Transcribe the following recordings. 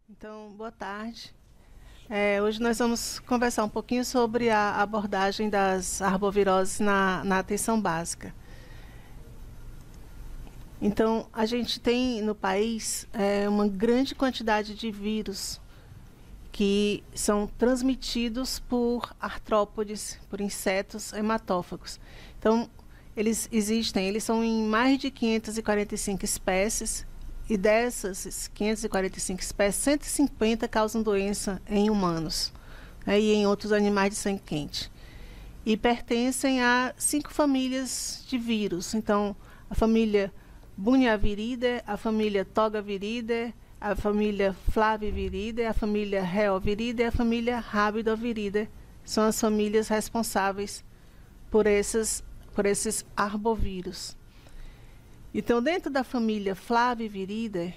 Então, boa tarde. Hoje nós vamos conversar um pouquinho sobre a abordagem das arboviroses na atenção básica. Então, a gente tem no país uma grande quantidade de vírus que são transmitidos por artrópodes, por insetos hematófagos. Então, eles são em mais de 545 espécies, e dessas 545 espécies, 150 causam doença em humanos, né, e em outros animais de sangue quente. E pertencem a 5 famílias de vírus. Então, a família Bunyaviridae, a família Togaviridae, a família Flaviviridae, a família Reoviridae e a família Rabidoviridae. São as famílias responsáveis por esses arbovírus. Então, dentro da família Flaviviridae,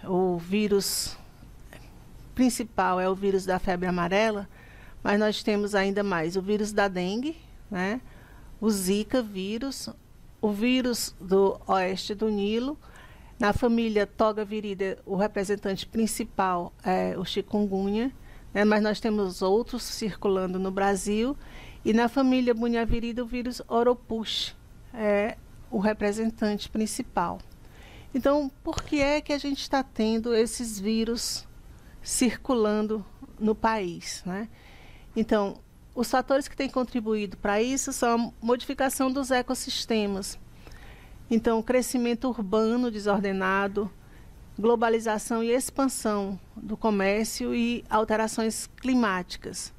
o vírus principal é o vírus da febre amarela, mas nós temos ainda mais o vírus da dengue, né? O Zika vírus, o vírus do oeste do Nilo. Na família Togaviridae, o representante principal é o chikungunya, né? Mas nós temos outros circulando no Brasil. E na família Bunyaviridae, o vírus Oropouche é o representante principal. Então, por que é que a gente está tendo esses vírus circulando no país, né? Então, os fatores que têm contribuído para isso são a modificação dos ecossistemas. Então, o crescimento urbano desordenado, globalização e expansão do comércio e alterações climáticas.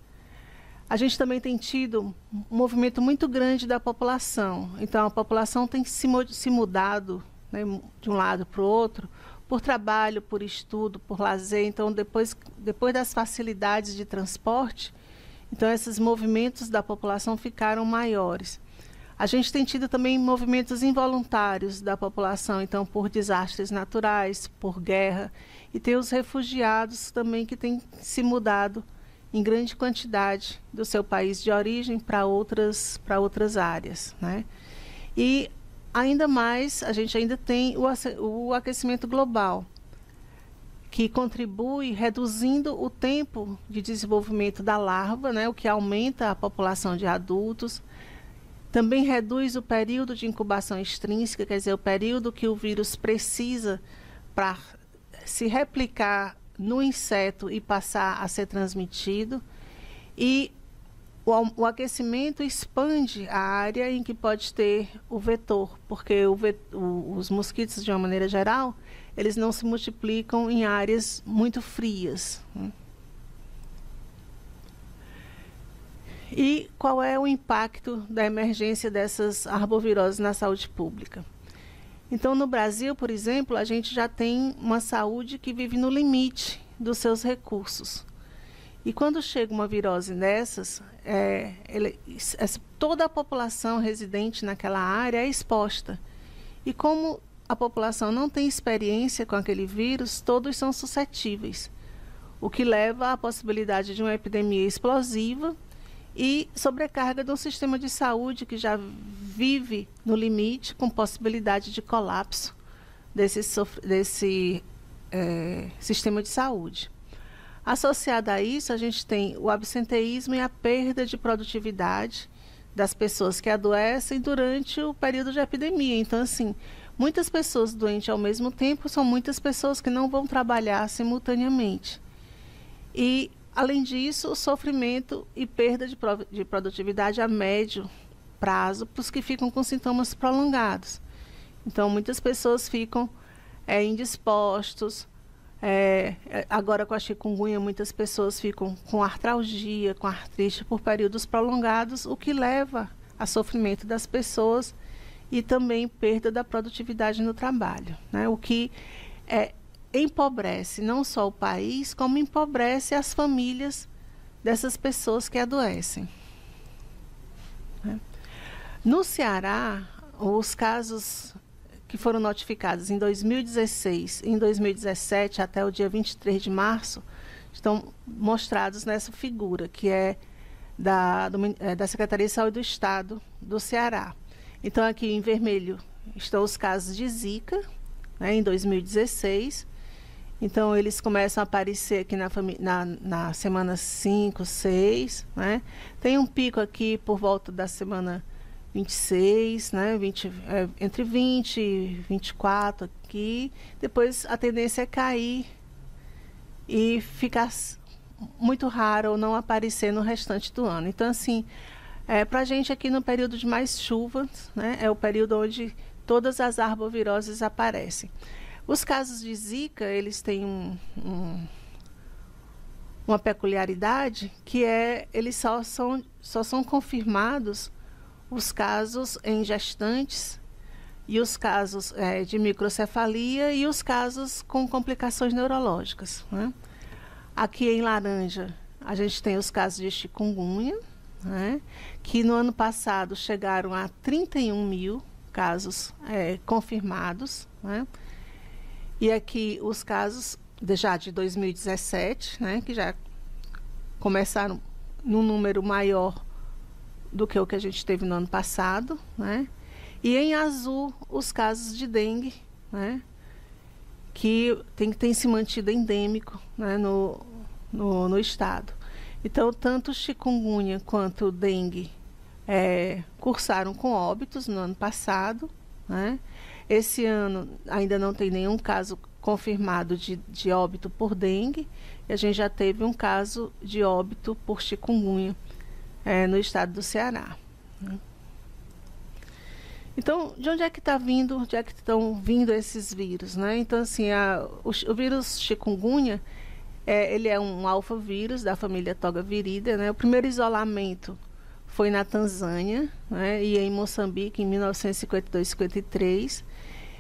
A gente também tem tido um movimento muito grande da população. Então, a população tem se mudado, né, de um lado para o outro, por trabalho, por estudo, por lazer. Então, depois das facilidades de transporte, então esses movimentos da população ficaram maiores. A gente tem tido também movimentos involuntários da população, então, por desastres naturais, por guerra. E tem os refugiados também que têm se mudado em grande quantidade do seu país de origem para outras áreas, né? E ainda mais, a gente ainda tem o aquecimento global, que contribui reduzindo o tempo de desenvolvimento da larva, né, o que aumenta a população de adultos. Também reduz o período de incubação extrínseca, quer dizer, o período que o vírus precisa para se replicar no inseto e passar a ser transmitido. E o aquecimento expande a área em que pode ter o vetor, porque os mosquitos, de uma maneira geral, eles não se multiplicam em áreas muito frias, né? E qual é o impacto da emergência dessas arboviroses na saúde pública? Então, no Brasil, por exemplo, a gente já tem uma saúde que vive no limite dos seus recursos. E quando chega uma virose dessas, toda a população residente naquela área é exposta. E como a população não tem experiência com aquele vírus, todos são suscetíveis, o que leva à possibilidade de uma epidemia explosiva e sobrecarga do sistema de saúde que já vive no limite, com possibilidade de colapso desse sistema de saúde. Associado a isso, a gente tem o absenteísmo e a perda de produtividade das pessoas que adoecem durante o período de epidemia. Então, assim, muitas pessoas doentes ao mesmo tempo são muitas pessoas que não vão trabalhar simultaneamente. E, além disso, o sofrimento e perda de produtividade a médio prazo para os que ficam com sintomas prolongados. Então, muitas pessoas ficam indispostos. Agora, com a chikungunya, muitas pessoas ficam com artralgia, com artrite por períodos prolongados, o que leva a sofrimento das pessoas e também perda da produtividade no trabalho, né? O que empobrece não só o país, como empobrece as famílias dessas pessoas que adoecem, né? No Ceará, os casos que foram notificados em 2016 e em 2017, até o dia 23 de março, estão mostrados nessa figura, que é da Secretaria de Saúde do Estado do Ceará. Então, aqui em vermelho estão os casos de Zika, né, em 2016. Então, eles começam a aparecer aqui na semana 5, 6, né? Tem um pico aqui por volta da semana 26, né? Entre 20 e 24 aqui. Depois, a tendência é cair e ficar muito raro ou não aparecer no restante do ano. Então, assim, para a gente aqui no período de mais chuvas, né? É o período onde todas as arboviroses aparecem. Os casos de Zika, eles têm uma peculiaridade, que eles só são confirmados os casos em gestantes e os casos de microcefalia e os casos com complicações neurológicas, né? Aqui em laranja, a gente tem os casos de chikungunya, né? Que no ano passado chegaram a 31 mil casos confirmados, né? E aqui os casos já de 2017, né, que já começaram num número maior do que o que a gente teve no ano passado, né? E em azul os casos de dengue, né, que tem se mantido endêmico, né, no estado. Então, tanto o chikungunya quanto o dengue cursaram com óbitos no ano passado, né? Esse ano ainda não tem nenhum caso confirmado de óbito por dengue, e a gente já teve um caso de óbito por chikungunya no estado do Ceará, né? Então, de onde é que estão vindo esses vírus, né? Então, assim, o vírus chikungunya, ele é um alfa-vírus da família Togaviridae, né? O primeiro isolamento foi na Tanzânia, né, e em Moçambique em 1952-53.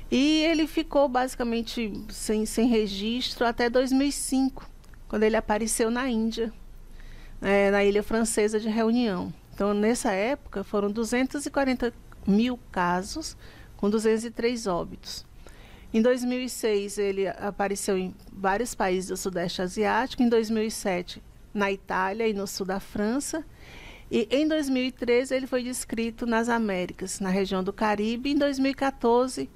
E ele ficou basicamente sem registro até 2005, quando ele apareceu na Índia, na ilha francesa de Reunião. Então, nessa época, foram 240 mil casos, com 203 óbitos. Em 2006, ele apareceu em vários países do Sudeste Asiático. Em 2007, na Itália e no sul da França. E em 2013, ele foi descrito nas Américas, na região do Caribe. Em 2014,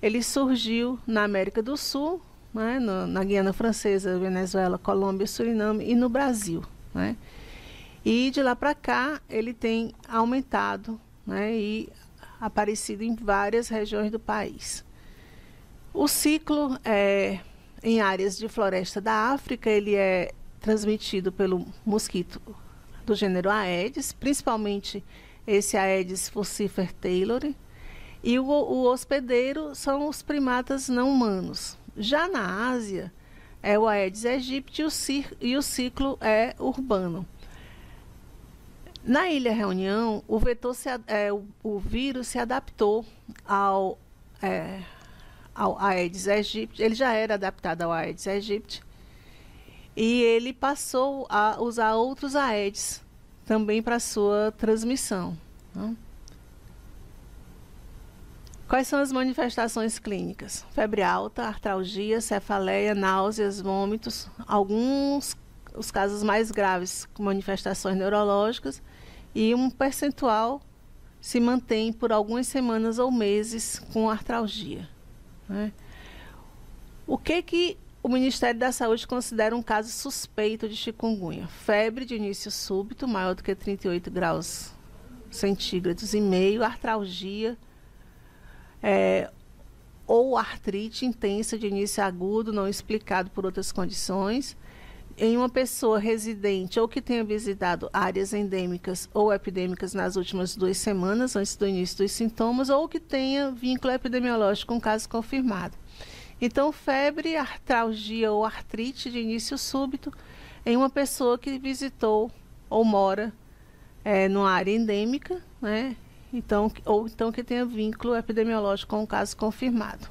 ele surgiu na América do Sul, né, na Guiana Francesa, Venezuela, Colômbia, Suriname e no Brasil, né? E de lá para cá, ele tem aumentado, né, e aparecido em várias regiões do país. O ciclo em áreas de floresta da África, ele é transmitido pelo mosquito do gênero Aedes, principalmente esse Aedes falciparum taylori, e o hospedeiro são os primatas não humanos. Já na Ásia, é o Aedes aegypti e o ciclo é urbano. Na Ilha Reunião, o vírus se adaptou ao Aedes aegypti. Ele já era adaptado ao Aedes aegypti e ele passou a usar outros Aedes também para sua transmissão, né? Quais são as manifestações clínicas? Febre alta, artralgia, cefaleia, náuseas, vômitos. Os casos mais graves com manifestações neurológicas, e um percentual se mantém por algumas semanas ou meses com artralgia, né? O que o Ministério da Saúde considera um caso suspeito de chikungunya? Febre de início súbito, maior do que 38 graus centígrados e meio, artralgia, ou artrite intensa de início agudo, não explicado por outras condições, em uma pessoa residente ou que tenha visitado áreas endêmicas ou epidêmicas nas últimas 2 semanas, antes do início dos sintomas, ou que tenha vínculo epidemiológico com caso confirmado. Então, febre, artralgia ou artrite de início súbito em uma pessoa que visitou ou mora numa área endêmica, né? Ou então que tenha vínculo epidemiológico com o caso confirmado.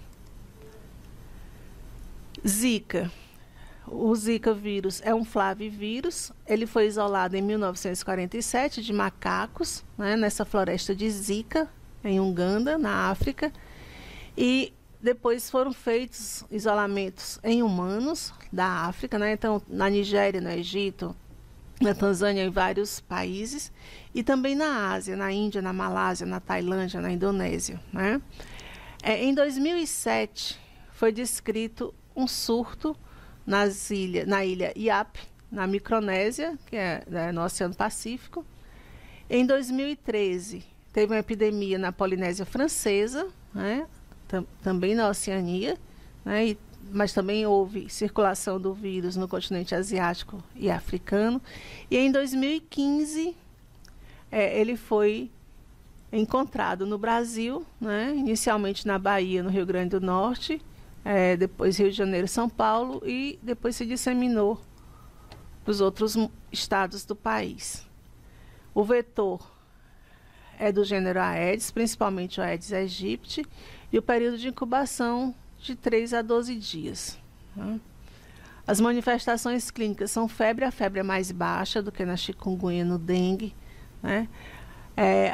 Zika. O Zika vírus é um flavivírus. Ele foi isolado em 1947 de macacos, né, nessa floresta de Zika, em Uganda, na África. E depois foram feitos isolamentos em humanos da África, né? Então, na Nigéria, no Egito, na Tanzânia e em vários países, e também na Ásia, na Índia, na Malásia, na Tailândia, na Indonésia, né? Em 2007, foi descrito um surto na ilha Iap, na Micronésia, que é no Oceano Pacífico. Em 2013, teve uma epidemia na Polinésia Francesa, né? Também na Oceania, né? Mas também houve circulação do vírus no continente asiático e africano. E em 2015, ele foi encontrado no Brasil, né? Inicialmente na Bahia, no Rio Grande do Norte, depois Rio de Janeiro, São Paulo, e depois se disseminou para os outros estados do país. O vetor é do gênero Aedes, principalmente o Aedes aegypti, e o período de incubação de 3 a 12 dias. Né? As manifestações clínicas são febre, a febre é mais baixa do que na chikungunya e no dengue, né?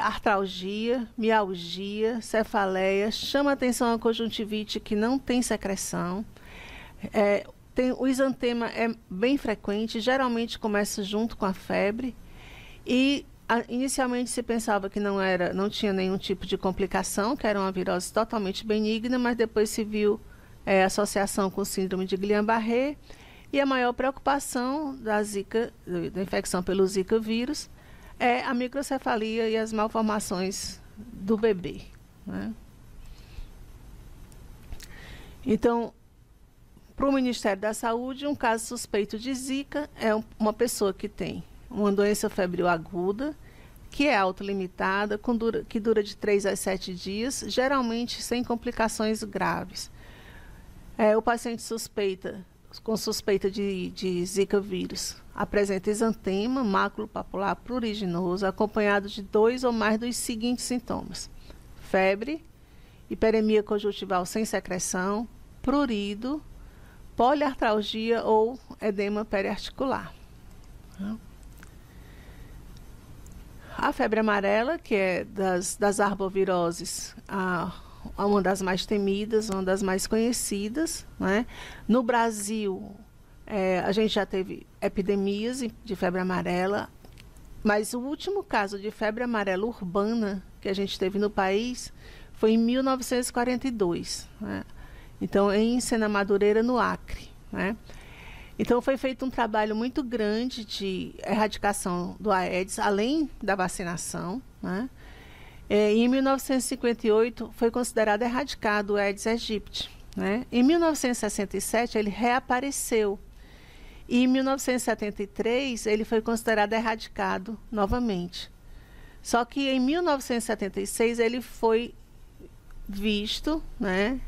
Artralgia, mialgia, cefaleia, chama atenção a conjuntivite que não tem secreção. O exantema é bem frequente, geralmente começa junto com a febre, e inicialmente se pensava que não tinha nenhum tipo de complicação, que era uma virose totalmente benigna, mas depois se viu associação com síndrome de Guillain-Barré, e a maior preocupação da infecção pelo Zika vírus é a microcefalia e as malformações do bebê, né? Então, para o Ministério da Saúde, um caso suspeito de Zika é uma pessoa que tem uma doença febril aguda, que é autolimitada, que dura de 3 a 7 dias, geralmente sem complicações graves. O paciente com suspeita de Zika vírus apresenta exantema, máculo papular pruriginoso, acompanhado de 2 ou mais dos seguintes sintomas: febre, hiperemia conjuntival sem secreção, prurido, poliartralgia ou edema periarticular. A febre amarela, que é das arboviroses, uma das mais temidas, uma das mais conhecidas, né? No Brasil, a gente já teve epidemias de febre amarela, mas o último caso de febre amarela urbana que a gente teve no país foi em 1942, né? Então, em Sena Madureira, no Acre, né? Então, foi feito um trabalho muito grande de erradicação do Aedes, além da vacinação, né? Em 1958, foi considerado erradicado o Aedes aegypti, né? Em 1967, ele reapareceu. E em 1973, ele foi considerado erradicado novamente. Só que em 1976, ele foi visto, né?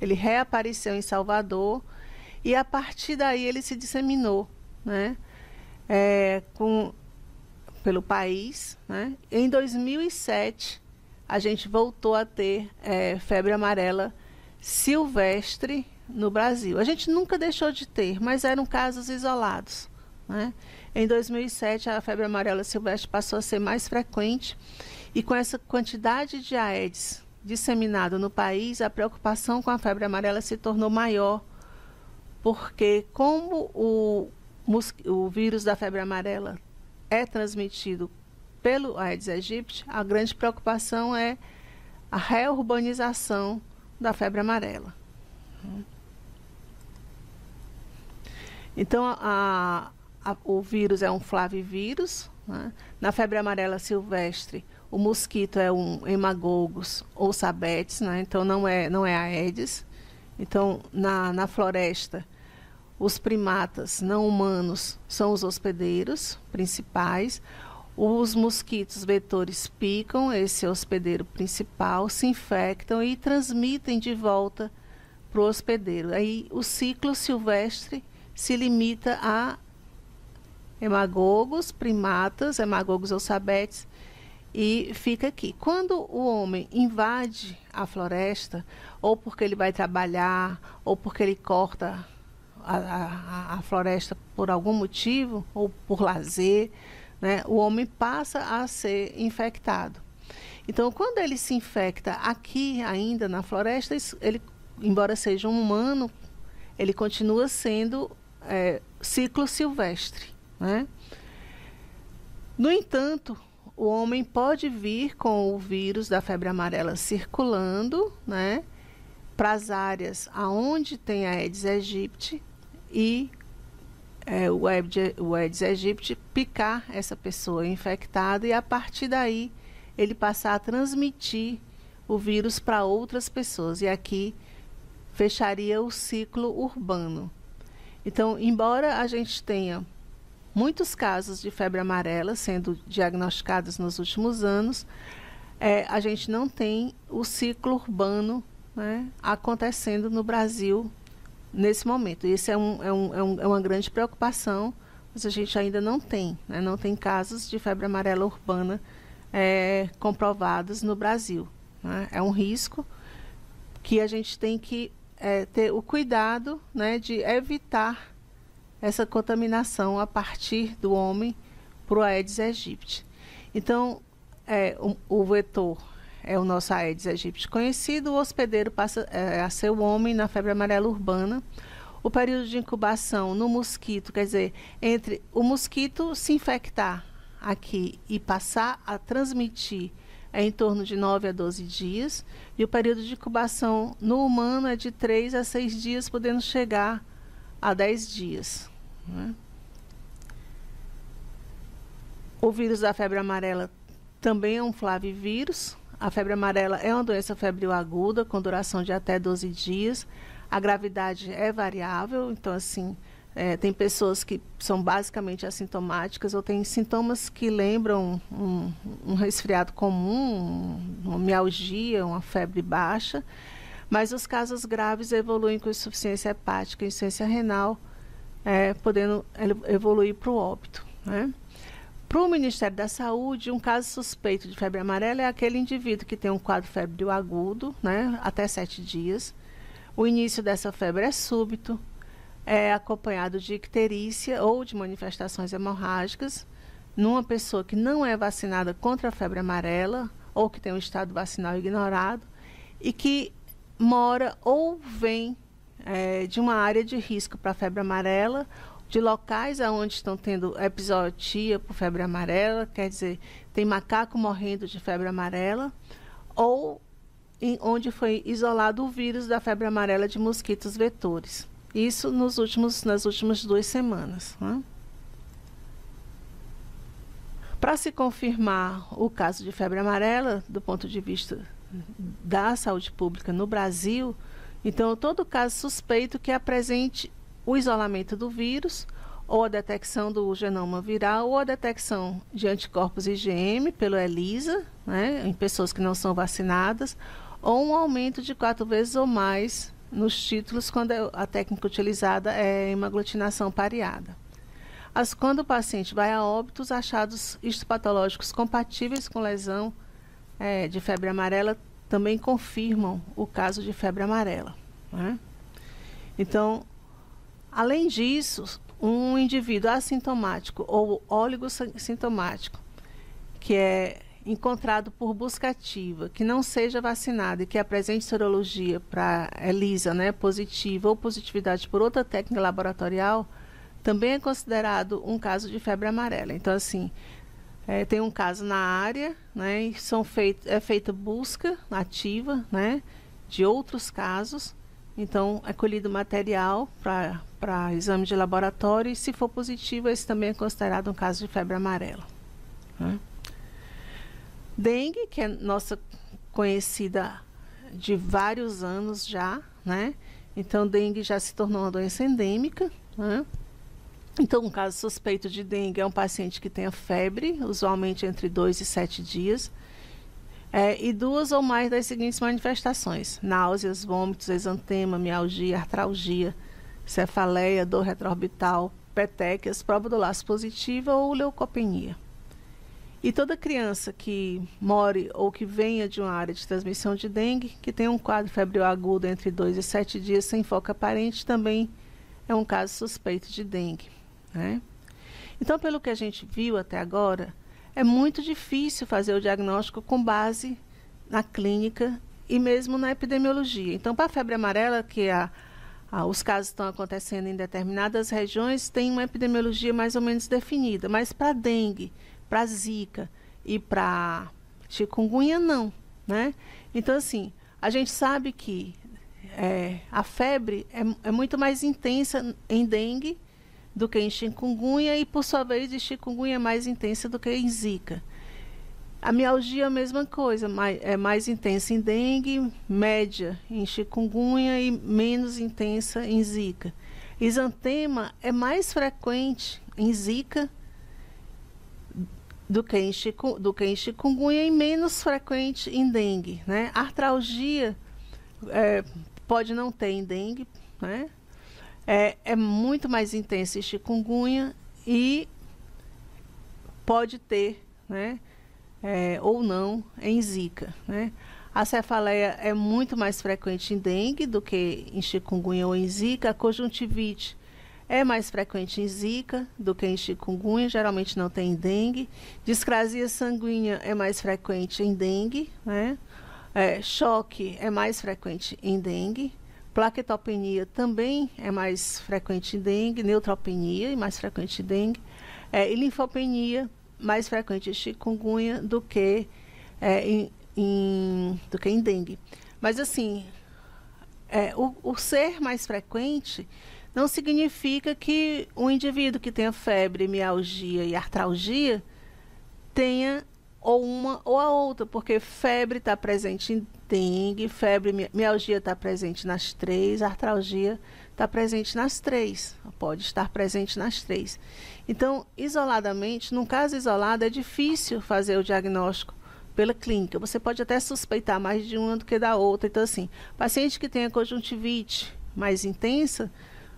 Ele reapareceu em Salvador, e a partir daí ele se disseminou, né? Pelo país, né? Em 2007, a gente voltou a ter febre amarela silvestre no Brasil. A gente nunca deixou de ter, mas eram casos isolados, né? Em 2007, a febre amarela silvestre passou a ser mais frequente, e com essa quantidade de Aedes disseminado no país, a preocupação com a febre amarela se tornou maior, porque como o vírus da febre amarela é transmitido pelo Aedes aegypti, a grande preocupação é a reurbanização da febre amarela. Então, o vírus é um flavivírus, né? Na febre amarela silvestre, o mosquito é um Haemococcus ou Sabetes, né? Então não é Aedes. Então, na floresta, os primatas não humanos são os hospedeiros principais. Os mosquitos vetores picam esse hospedeiro principal, se infectam e transmitem de volta para o hospedeiro. Aí o ciclo silvestre se limita a Haemococcus, primatas, Haemococcus ou Sabetes, e fica aqui. Quando o homem invade a floresta, ou porque ele vai trabalhar, ou porque ele corta a floresta por algum motivo, ou por lazer, né, o homem passa a ser infectado. Então, quando ele se infecta aqui ainda na floresta, ele, embora seja um humano, ele continua sendo ciclo silvestre, né? No entanto, o homem pode vir com o vírus da febre amarela circulando, né, para as áreas aonde tem a Aedes aegypti e o Aedes aegypti picar essa pessoa infectada e a partir daí ele passar a transmitir o vírus para outras pessoas. E aqui fecharia o ciclo urbano. Então, embora a gente tenha muitos casos de febre amarela sendo diagnosticados nos últimos anos, a gente não tem o ciclo urbano, né, acontecendo no Brasil nesse momento. Isso é uma grande preocupação, mas a gente ainda não tem, né, não tem casos de febre amarela urbana comprovados no Brasil, né. É um risco que a gente tem que ter o cuidado, né, de evitar essa contaminação a partir do homem para o Aedes aegypti. Então, o vetor é o nosso Aedes aegypti conhecido, o hospedeiro passa a ser o homem na febre amarela urbana. O período de incubação no mosquito, quer dizer, entre o mosquito se infectar aqui e passar a transmitir é em torno de 9 a 12 dias, e o período de incubação no humano é de 3 a 6 dias, podendo chegar a 10 dias. Né? O vírus da febre amarela também é um flavivírus. A febre amarela é uma doença febril aguda, com duração de até 12 dias. A gravidade é variável, então, assim, tem pessoas que são basicamente assintomáticas ou têm sintomas que lembram um resfriado comum, uma mialgia, uma febre baixa, mas os casos graves evoluem com insuficiência hepática e insuficiência renal, podendo evoluir para o óbito. Né? Para o Ministério da Saúde, um caso suspeito de febre amarela é aquele indivíduo que tem um quadro febril agudo, né, até 7 dias. O início dessa febre é súbito, é acompanhado de icterícia ou de manifestações hemorrágicas numa pessoa que não é vacinada contra a febre amarela ou que tem um estado vacinal ignorado e que mora ou vem de uma área de risco para a febre amarela, de locais onde estão tendo epizootia por febre amarela, quer dizer, tem macaco morrendo de febre amarela, ou onde foi isolado o vírus da febre amarela de mosquitos vetores. Isso nas últimas 2 semanas. Né? Para se confirmar o caso de febre amarela, do ponto de vista da saúde pública no Brasil, então, todo caso suspeito que apresente o isolamento do vírus, ou a detecção do genoma viral, ou a detecção de anticorpos IgM pelo ELISA, né, em pessoas que não são vacinadas, ou um aumento de 4 vezes ou mais nos títulos quando a técnica utilizada é hemaglutinação pareada. Quando o paciente vai a óbito, os achados histopatológicos compatíveis com lesão de febre amarela também confirmam o caso de febre amarela. Né? Então, além disso, um indivíduo assintomático ou oligossintomático, que é encontrado por busca ativa, que não seja vacinado e que apresente sorologia para ELISA, né, positiva ou positividade por outra técnica laboratorial, também é considerado um caso de febre amarela. Então, assim, tem um caso na área, né, e é feita busca ativa, né, de outros casos. Então, é colhido material para exame de laboratório e, se for positivo, esse também é considerado um caso de febre amarela. Né? Dengue, que é nossa conhecida de vários anos já, né? Então, dengue já se tornou uma doença endêmica, né? Então, um caso suspeito de dengue é um paciente que tenha febre, usualmente entre 2 e 7 dias, e 2 ou mais das seguintes manifestações: náuseas, vômitos, exantema, mialgia, artralgia, cefaleia, dor retroorbital, petequias, prova do laço positiva ou leucopenia. E toda criança que more ou que venha de uma área de transmissão de dengue, que tenha um quadro febril agudo entre 2 e 7 dias sem foco aparente, também é um caso suspeito de dengue. Né? Então, pelo que a gente viu até agora, é muito difícil fazer o diagnóstico com base na clínica e mesmo na epidemiologia. Então, para a febre amarela, que os casos estão acontecendo em determinadas regiões, tem uma epidemiologia mais ou menos definida, mas para dengue, para zika e para chikungunya, não, né? Então, assim, a gente sabe que a febre é muito mais intensa em dengue do que em chikungunya e, por sua vez, em chikungunya é mais intensa do que em zika. A mialgia é a mesma coisa, é mais intensa em dengue, média em chikungunya e menos intensa em zika. Exantema é mais frequente em zika do que em chikungunya e menos frequente em dengue, né? Artralgia pode não ter em dengue, né? É muito mais intensa em chikungunya e pode ter, né? Ou não em zika, né? A cefaleia é muito mais frequente em dengue do que em chikungunya ou em zika. A conjuntivite é mais frequente em zika do que em chikungunya, geralmente não tem em dengue. Discrasia sanguínea é mais frequente em dengue, né? Choque é mais frequente em dengue. Plaquetopenia também é mais frequente em dengue. Neutropenia é mais frequente em dengue. E linfopenia mais frequente em chikungunya do que em dengue. Mas, assim, o ser mais frequente não significa que um indivíduo que tenha febre, mialgia e artralgia tenha ou uma ou a outra, porque febre está presente em dengue, mialgia está presente nas três, artralgia está presente nas três, pode estar presente nas três. Então, isoladamente, num caso isolado, é difícil fazer o diagnóstico pela clínica. Você pode até suspeitar mais de uma do que da outra. Então, assim, paciente que tenha conjuntivite mais intensa,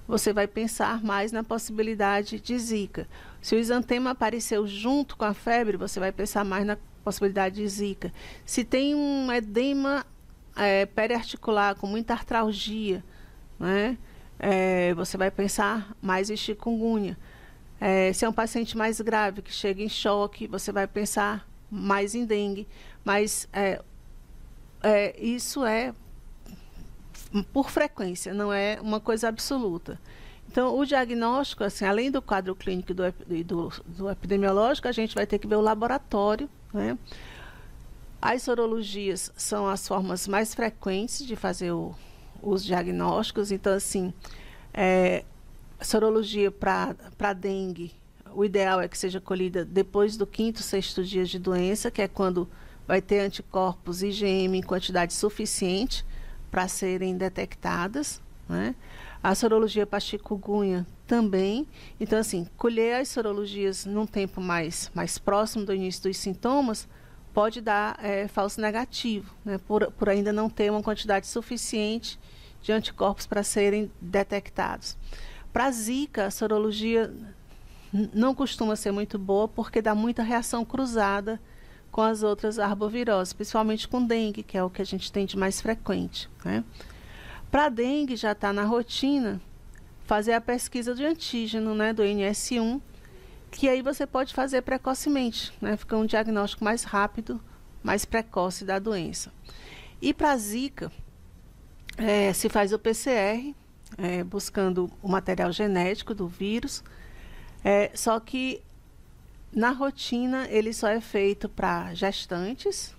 você vai pensar mais na possibilidade de zika. Se o exantema apareceu junto com a febre, você vai pensar mais na possibilidade de zika. Se tem um edema periarticular com muita artralgia, né, você vai pensar mais em chikungunya. Se é um paciente mais grave que chega em choque, você vai pensar mais em dengue. Mas isso é por frequência, não é uma coisa absoluta. Então, o diagnóstico, assim, além do quadro clínico e do epidemiológico, a gente vai ter que ver o laboratório, né? As sorologias são as formas mais frequentes de fazer os diagnósticos. Então, assim, sorologia para dengue, o ideal é que seja colhida depois do 5º, 6º dia de doença, que é quando vai ter anticorpos IgM em quantidade suficiente para serem detectadas, né? A sorologia para chikungunya também. Então, assim, colher as sorologias num tempo mais próximo do início dos sintomas pode dar falso negativo, né? Por ainda não ter uma quantidade suficiente de anticorpos para serem detectados. Para zika, a sorologia não costuma ser muito boa porque dá muita reação cruzada com as outras arboviroses, principalmente com dengue, que é o que a gente tem de mais frequente, né? Para dengue já está na rotina fazer a pesquisa de antígeno, né, do NS1, que aí você pode fazer precocemente, né? Fica um diagnóstico mais rápido, mais precoce da doença. E para zika, se faz o PCR, buscando o material genético do vírus, só que na rotina ele só é feito para gestantes,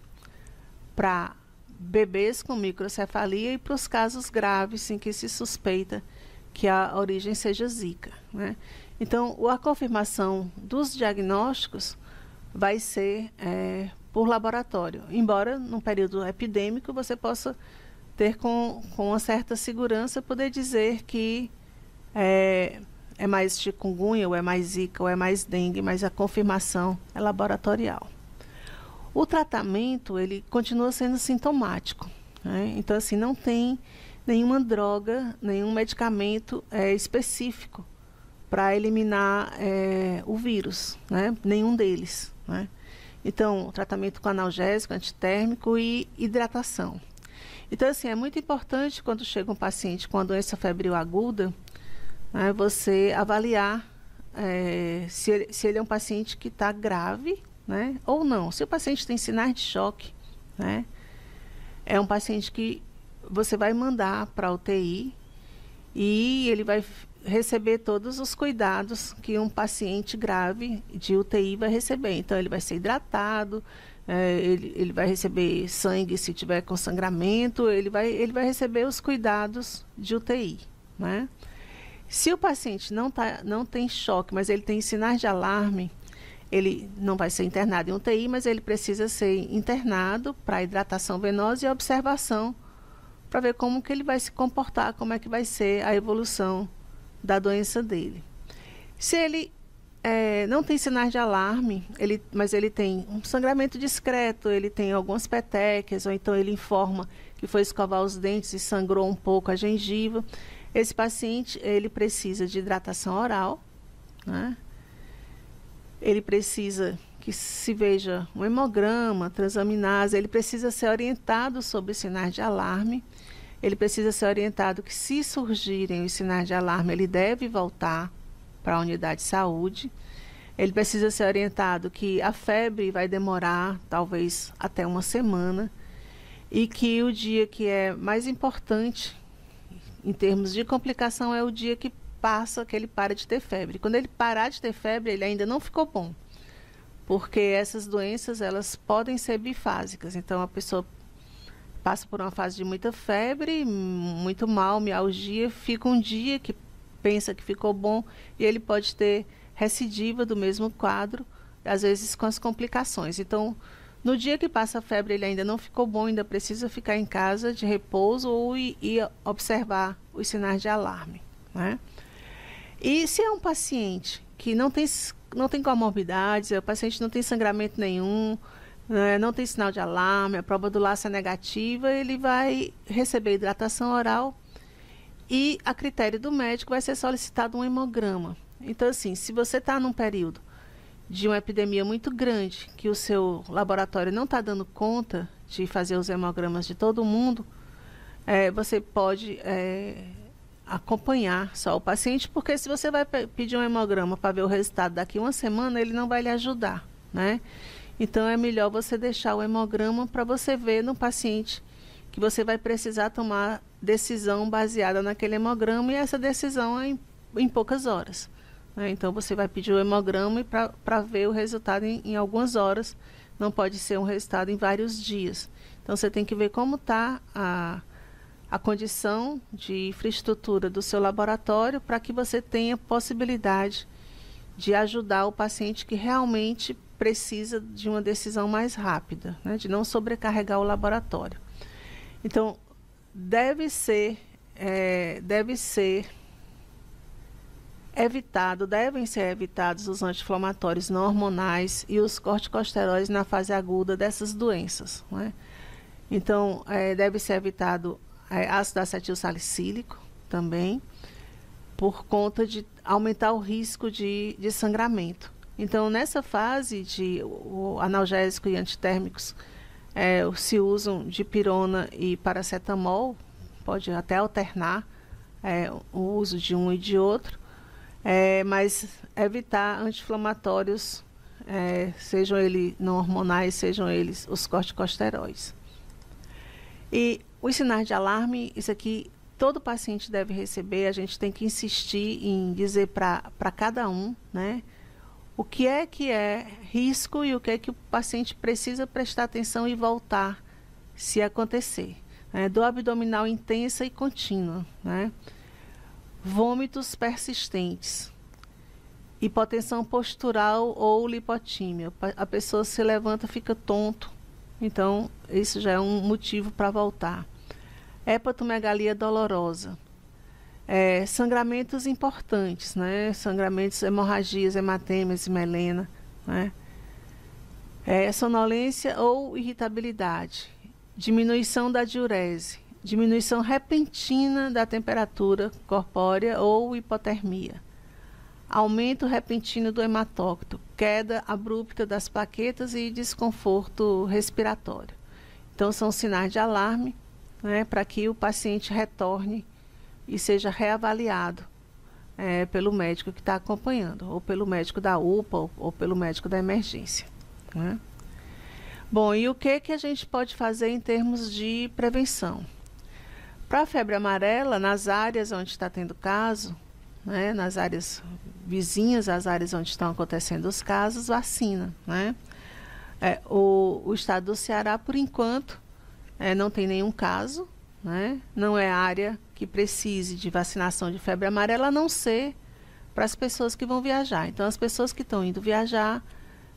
para bebês com microcefalia e para os casos graves em que se suspeita que a origem seja zika, né? Então, a confirmação dos diagnósticos vai ser por laboratório, embora num período epidêmico você possa ter com uma certa segurança poder dizer que é mais chikungunya, ou é mais zika, ou é mais dengue, mas a confirmação é laboratorial. O tratamento, ele continua sendo sintomático, né? Então, assim, não tem nenhuma droga, nenhum medicamento específico para eliminar o vírus, né? Nenhum deles, né? Então, tratamento com analgésico, antitérmico e hidratação. Então, assim, é muito importante quando chega um paciente com a doença febril aguda, né, você avaliar se ele é um paciente que está grave, né, ou não. Se o paciente tem sinais de choque, né, é um paciente que você vai mandar para a UTI e ele vai receber todos os cuidados que um paciente grave de UTI vai receber. Então, ele vai ser hidratado, ele vai receber sangue se tiver com sangramento, ele vai receber os cuidados de UTI, né? Se o paciente não tem choque, mas ele tem sinais de alarme, ele não vai ser internado em UTI, mas ele precisa ser internado para hidratação venosa e observação, para ver como que ele vai se comportar, como é que vai ser a evolução da doença dele. Se ele não tem sinais de alarme, mas ele tem um sangramento discreto, ele tem algumas petequias, ou então ele informa que foi escovar os dentes e sangrou um pouco a gengiva, esse paciente ele precisa de hidratação oral, né? Ele precisa que se veja um hemograma, transaminase, ele precisa ser orientado sobre os sinais de alarme, ele precisa ser orientado que se surgirem os sinais de alarme, ele deve voltar para a unidade de saúde, ele precisa ser orientado que a febre vai demorar talvez até uma semana e que o dia que é mais importante em termos de complicação é o dia que passa, que ele para de ter febre. Quando ele parar de ter febre, ele ainda não ficou bom, porque essas doenças elas podem ser bifásicas. Então a pessoa passa por uma fase de muita febre, muito mal, mialgia, fica um dia que pensa que ficou bom e ele pode ter recidiva do mesmo quadro, às vezes com as complicações. Então, no dia que passa a febre, ele ainda não ficou bom, ainda precisa ficar em casa de repouso ou ir observar os sinais de alarme, né? E se é um paciente que não tem comorbidades, o paciente não tem sangramento nenhum, né, não tem sinal de alarme, a prova do laço é negativa, ele vai receber hidratação oral e, a critério do médico, vai ser solicitado um hemograma. Então, assim, se você está num período de uma epidemia muito grande, que o seu laboratório não está dando conta de fazer os hemogramas de todo mundo, você pode acompanhar só o paciente, porque se você vai pedir um hemograma para ver o resultado daqui uma semana, ele não vai lhe ajudar, né? Então, é melhor você deixar o hemograma para você ver no paciente que você vai precisar tomar decisão baseada naquele hemograma, e essa decisão é em poucas horas, né? Então, você vai pedir o hemograma para ver o resultado em algumas horas, não pode ser um resultado em vários dias. Então, você tem que ver como está a condição de infraestrutura do seu laboratório para que você tenha possibilidade de ajudar o paciente que realmente precisa de uma decisão mais rápida, né? De não sobrecarregar o laboratório. Então, devem ser evitados os anti-inflamatórios não hormonais e os corticosteroides na fase aguda dessas doenças, né? Então, deve ser evitado ácido acetil salicílico também, por conta de aumentar o risco de sangramento. Então, nessa fase de analgésico e antitérmicos, se usam dipirona e paracetamol, pode até alternar o uso de um e de outro, mas evitar anti-inflamatórios, sejam eles não hormonais, sejam eles os corticosteroides. E os sinais de alarme, isso aqui todo paciente deve receber, a gente tem que insistir em dizer para cada um, né, o que é risco e o que o paciente precisa prestar atenção e voltar se acontecer. Dor abdominal intensa e contínua, né? Vômitos persistentes, hipotensão postural ou lipotímia. A pessoa se levanta, fica tonto, então isso já é um motivo para voltar. Hepatomegalia dolorosa. Sangramentos importantes, né? Sangramentos, hemorragias, hematemas e melena, né? Sonolência ou irritabilidade, diminuição da diurese, diminuição repentina da temperatura corpórea ou hipotermia, aumento repentino do hematócrito, queda abrupta das plaquetas e desconforto respiratório. Então, são sinais de alarme, né, para que o paciente retorne e seja reavaliado pelo médico que está acompanhando, ou pelo médico da UPA, ou pelo médico da emergência, né? Bom, e o que a gente pode fazer em termos de prevenção? Para a febre amarela, nas áreas onde está tendo caso, né, nas áreas vizinhas, as áreas onde estão acontecendo os casos, vacina, né? O estado do Ceará, por enquanto, não tem nenhum caso, né? Não é área que precise de vacinação de febre amarela, a não ser para as pessoas que vão viajar. Então, as pessoas que estão indo viajar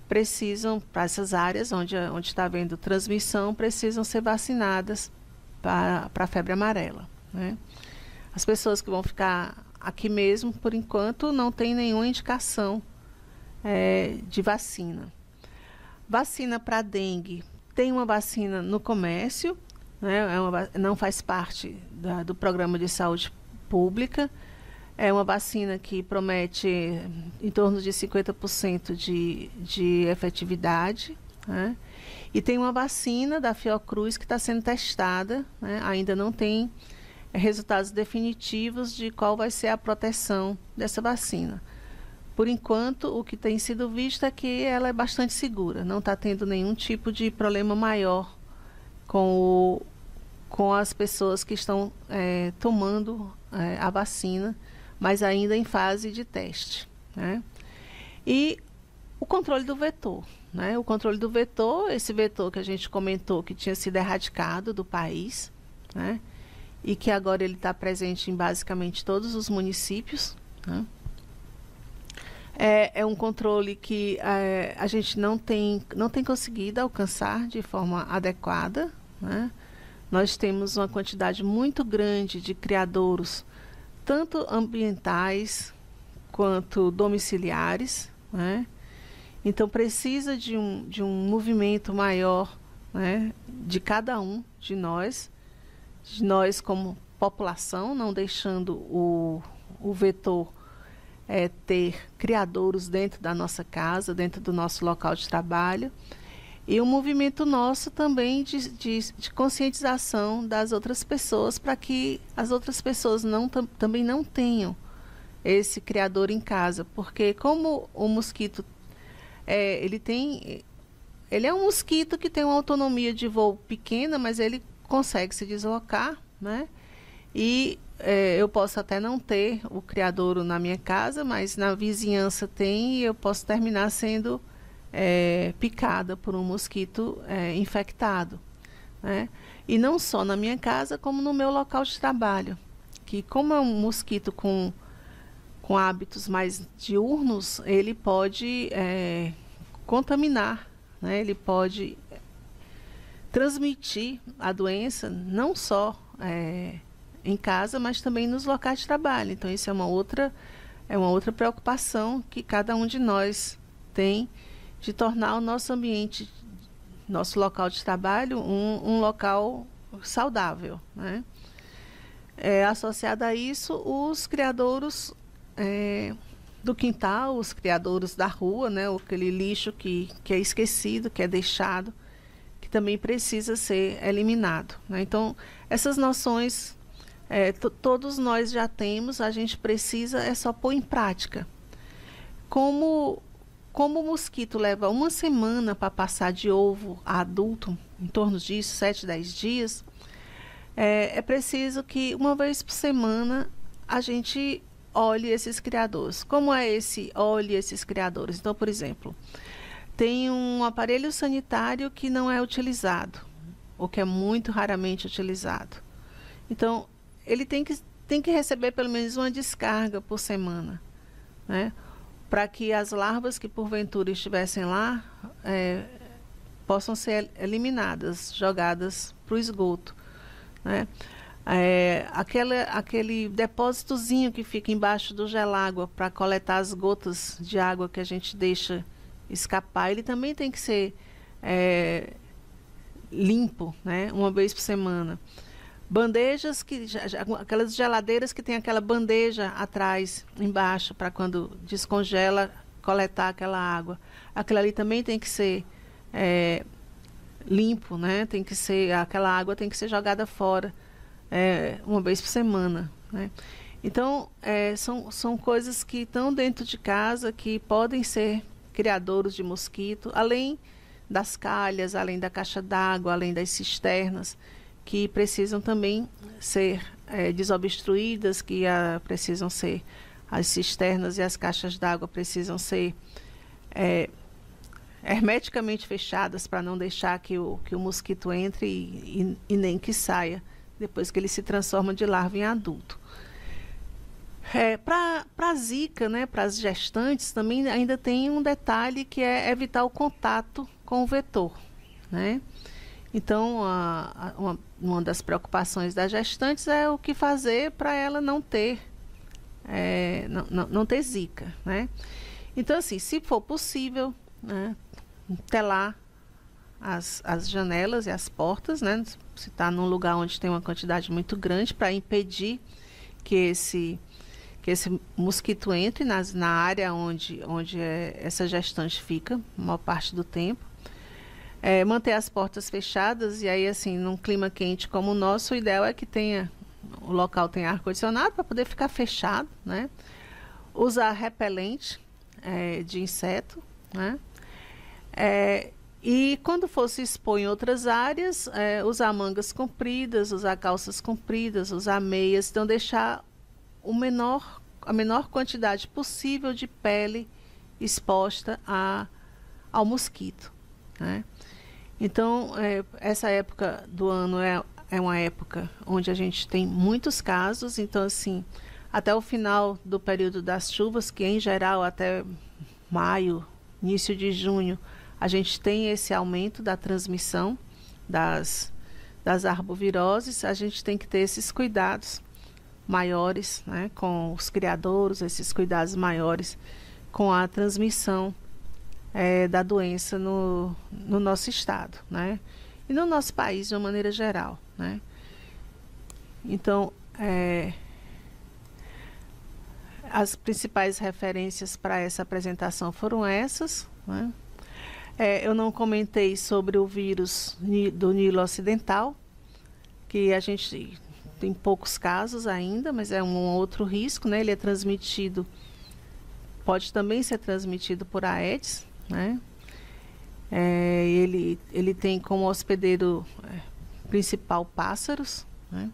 precisam, para essas áreas onde está havendo transmissão, precisam ser vacinadas para a febre amarela, né? As pessoas que vão ficar aqui mesmo, por enquanto, não tem nenhuma indicação de vacina. Vacina para dengue, tem uma vacina no comércio, né? Não faz parte do programa de saúde pública. É uma vacina que promete em torno de 50% de efetividade, né? E tem uma vacina da Fiocruz que está sendo testada, né? Ainda não tem resultados definitivos de qual vai ser a proteção dessa vacina. Por enquanto, o que tem sido visto é que ela é bastante segura, não está tendo nenhum tipo de problema maior com as pessoas que estão tomando a vacina, mas ainda em fase de teste, né? E o controle do vetor, né? O controle do vetor, esse vetor que a gente comentou que tinha sido erradicado do país, né? E que agora ele está presente em basicamente todos os municípios, né? É um controle que a gente não tem conseguido alcançar de forma adequada, né? Nós temos uma quantidade muito grande de criadouros, tanto ambientais quanto domiciliares, né? Então precisa de um movimento maior, né, de cada um de nós como população, não deixando o vetor ter criadouros dentro da nossa casa, dentro do nosso local de trabalho, e um movimento nosso também de conscientização das outras pessoas, para que as outras pessoas também não tenham esse criador em casa, porque como o mosquito, ele é um mosquito que tem uma autonomia de voo pequena, mas ele consegue se deslocar, né? E eu posso até não ter o criadouro na minha casa, mas na vizinhança tem, e eu posso terminar sendo picada por um mosquito infectado, né? E não só na minha casa, como no meu local de trabalho, que como é um mosquito com hábitos mais diurnos, ele pode contaminar, né? Ele pode transmitir a doença não só em casa, mas também nos locais de trabalho. Então, isso é uma outra preocupação que cada um de nós tem, de tornar o nosso ambiente, nosso local de trabalho, um local saudável, né? Associado a isso, os criadouros do quintal, os criadouros da rua, né? Aquele lixo que é esquecido, que é deixado, que também precisa ser eliminado, né? Então, essas noções todos nós já temos, a gente precisa só pôr em prática. Como o mosquito leva uma semana para passar de ovo a adulto, em torno disso, 7, 10 dias, é preciso que uma vez por semana a gente olhe esses criadores. Como é esse olhe esses criadores? Então, por exemplo, tem um aparelho sanitário que não é utilizado, ou que é muito raramente utilizado. Então, ele tem que receber pelo menos uma descarga por semana, né? Para que as larvas que porventura estivessem lá possam ser eliminadas, jogadas para o esgoto, né? Aquele depósitozinho que fica embaixo do gelágua para coletar as gotas de água que a gente deixa escapar, ele também tem que ser limpo, né? Uma vez por semana. Bandejas, aquelas geladeiras que tem aquela bandeja atrás, embaixo, para quando descongela, coletar aquela água. Aquilo ali também tem que ser limpo, né? Aquela água tem que ser jogada fora uma vez por semana, né? Então, são coisas que estão dentro de casa, que podem ser criadouros de mosquito, além das calhas, além da caixa d'água, além das cisternas, que precisam também ser desobstruídas, que precisam ser as cisternas e as caixas d'água precisam ser hermeticamente fechadas para não deixar que o mosquito entre e nem que saia depois que ele se transforma de larva em adulto. Para a zika, né, para as gestantes, também ainda tem um detalhe que é evitar o contato com o vetor, né? Então, uma das preocupações das gestantes é o que fazer para ela não ter zika, né? Então, assim, se for possível, né, telar as janelas e as portas, né? Se está num lugar onde tem uma quantidade muito grande, para impedir que esse mosquito entre na área onde essa gestante fica, a maior parte do tempo. Manter as portas fechadas, e aí, assim, num clima quente como o nosso, o ideal é que o local tenha ar-condicionado para poder ficar fechado, né? Usar repelente de inseto, né? E quando for se expor em outras áreas, usar mangas compridas, usar calças compridas, usar meias, então deixar a menor quantidade possível de pele exposta ao mosquito, né? Então, essa época do ano é uma época onde a gente tem muitos casos. Então, assim, até o final do período das chuvas, que em geral até maio, início de junho, a gente tem esse aumento da transmissão das arboviroses. A gente tem que ter esses cuidados maiores, né, com os criadouros, esses cuidados maiores com a transmissão da doença no nosso estado, né, e no nosso país de uma maneira geral, né. Então, as principais referências para essa apresentação foram essas, né. Eu não comentei sobre o vírus do Nilo Ocidental, que a gente tem poucos casos ainda, mas é um outro risco, né? Ele é transmitido, pode também ser transmitido por Aedes, né? Ele tem como hospedeiro principal pássaros, né?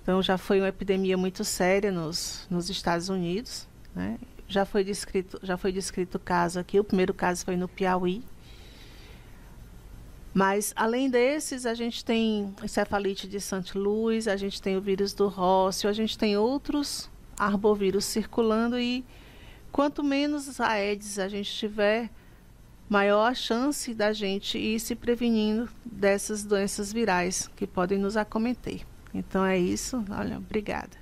Então já foi uma epidemia muito séria nos Estados Unidos, né? Já foi descrito caso aqui, o primeiro caso foi no Piauí. Mas, além desses, a gente tem encefalite de St. Louis, a gente tem o vírus do Rócio, a gente tem outros arbovírus circulando, e quanto menos Aedes a gente tiver, maior a chance da gente ir se prevenindo dessas doenças virais que podem nos acometer. Então é isso. Olha, obrigada.